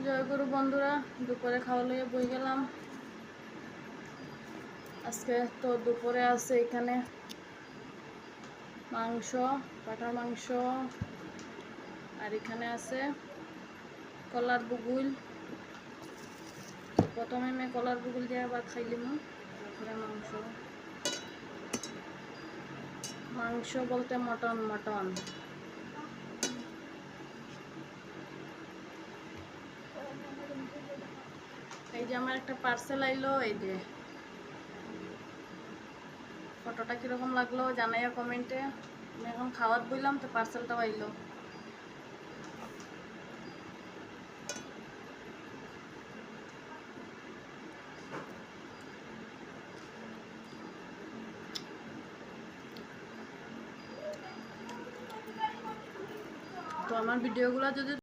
জয়গুরু বন্ধুরা, দুপুরে খাওয়া লইয়ে বই গেলাম। আজকে তো দুপুরে আছে এখানে মাংস, পাঠার মাংস, আর এখানে আছে কলার বুগুল। প্রথমে আমি কলার বুগুল দিয়ে ভাত খাইলিম, তারপরে মাংস বলতে মটন। এই যে আমার একটা পার্সেল আইলো, এই যে ফটোটা কিরকম লাগলো জানাইয়া কমেন্টে। আমি এখন খাওয়াত বইলাম তো পার্সেলটাও আইলো। তো আমার ভিডিওগুলো যদি